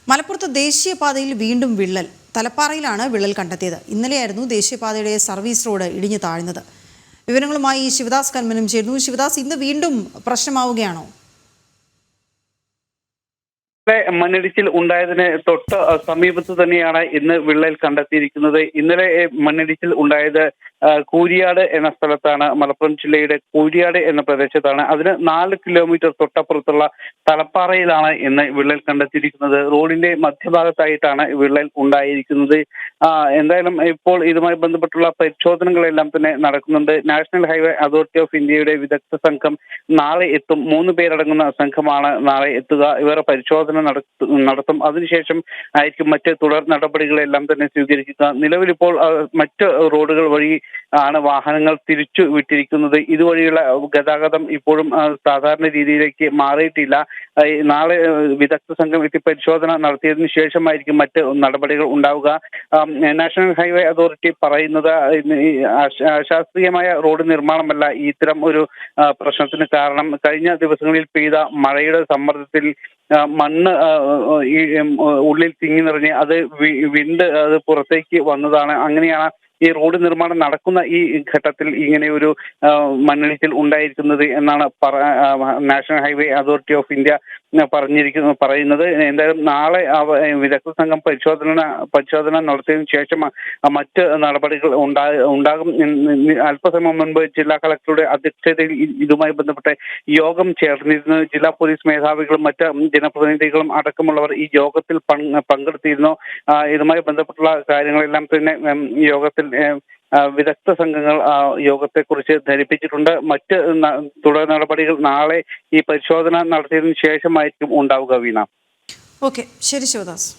മലപ്പുറത്ത് ദേശീയപാതയിൽ വീണ്ടും വിള്ളൽ. തലപ്പാറയിലാണ് വിള്ളൽ കണ്ടെത്തിയത്. ഇന്നലെയായിരുന്നു ദേശീയപാതയുടെ സർവീസ് റോഡ് ഇടിഞ്ഞു താഴ്ന്നത്. വിവരങ്ങളുമായി ശിവദാസ് കന്മനം ചേരുന്നു. ശിവദാസ്, ഇന്ന് വീണ്ടും പ്രശ്നമാവുകയാണോ? മണ്ണിടിച്ചിൽ ഉണ്ടായതിന് തൊട്ട് സമീപത്ത് തന്നെയാണ് ഇന്ന് വിള്ളൽ കണ്ടെത്തിയിരിക്കുന്നത്. ഇന്നലെ മണ്ണിടിച്ചിൽ ഉണ്ടായത് കൂരിയാട് എന്ന സ്ഥലത്താണ്. മലപ്പുറം ജില്ലയുടെ കൂരിയാട് എന്ന പ്രദേശത്താണ്. അതിന് 4 കിലോമീറ്റർ തൊട്ടപ്പുറത്തുള്ള തലപ്പാറയിലാണ് ഇന്ന് വിള്ളൽ കണ്ടെത്തിയിരിക്കുന്നത്. റോഡിന്റെ മധ്യഭാഗത്തായിട്ടാണ് വിള്ളൽ ഉണ്ടായിരിക്കുന്നത്. എന്തായാലും ഇപ്പോൾ ഇതുമായി ബന്ധപ്പെട്ടുള്ള പരിശോധനകളെല്ലാം തന്നെ നടക്കുന്നുണ്ട്. നാഷണൽ ഹൈവേ അതോറിറ്റി ഓഫ് ഇന്ത്യയുടെ വിദഗ്ധ സംഘം നാളെ എത്തും. 3 പേരടങ്ങുന്ന സംഘമാണ് നാളെ എത്തുക. ഇവർ പരിശോധന നടത്തും. അതിനുശേഷം ആയിരിക്കും മറ്റ് തുടർ നടപടികളെല്ലാം തന്നെ സ്വീകരിക്കുക. നിലവിലിപ്പോൾ മറ്റ് റോഡുകൾ വഴി ആണ് വാഹനങ്ങൾ തിരിച്ചു വിട്ടിരിക്കുന്നത്. ഇതുവഴിയുള്ള ഗതാഗതം ഇപ്പോഴും സാധാരണ രീതിയിലേക്ക് മാറിയിട്ടില്ല. നാളെ വിദഗ്ധ സംഘം എത്തി പരിശോധന നടത്തിയതിനു ശേഷമായിരിക്കും മറ്റ് നടപടികൾ ഉണ്ടാവുക. നാഷണൽ ഹൈവേ അതോറിറ്റി പറയുന്നത് അശാസ്ത്രീയമായ റോഡ് നിർമ്മാണമല്ല ഇത്തരം ഒരു പ്രശ്നത്തിന് കാരണം. കഴിഞ്ഞ ദിവസങ്ങളിൽ പെയ്ത മഴയുടെ സമ്മർദ്ദത്തിൽ മണ്ണ് ഉള്ളിൽ തിങ്ങി നിറഞ്ഞ് അത് വിണ്ട് അത് പുറത്തേക്ക് വന്നതാണ്. അങ്ങനെയാണ് ഈ റോഡ് നിർമ്മാണം നടക്കുന്ന ഈ ഘട്ടത്തിൽ ഇങ്ങനെ ഒരു മണ്ണിടിച്ചിൽ ഉണ്ടായിരിക്കുന്നത് എന്നാണ് national highway authority of India പറയുന്നത്. എന്തായാലും നാളെ വിദഗ്ധ സംഘം പരിശോധന നടത്തിയതിനു ശേഷം മറ്റ് നടപടികൾ ഉണ്ടാകും. അല്പസമയം മുൻപ് ജില്ലാ കളക്ടറുടെ അധ്യക്ഷതയിൽ ഇതുമായി ബന്ധപ്പെട്ട യോഗം ചേർന്നിരുന്നു. ജില്ലാ പോലീസ് മേധാവികളും മറ്റ് ജനപ്രതിനിധികളും അടക്കമുള്ളവർ ഈ യോഗത്തിൽ പങ്കെടുത്തിരുന്നു. ഇതുമായി ബന്ധപ്പെട്ടുള്ള കാര്യങ്ങളെല്ലാം തന്നെ യോഗത്തിൽ വിദഗ്ധ സംഘങ്ങൾ യോഗത്തെക്കുറിച്ച് ധരിപ്പിച്ചിട്ടുണ്ട്. മറ്റ് തുടർ നടപടികൾ നാളെ ഈ പരിശോധന നടത്തിയതിനു ശേഷമായിരിക്കും ഉണ്ടാവുക. വീണ. ഓക്കെ, ശരി ശിവദാസ്.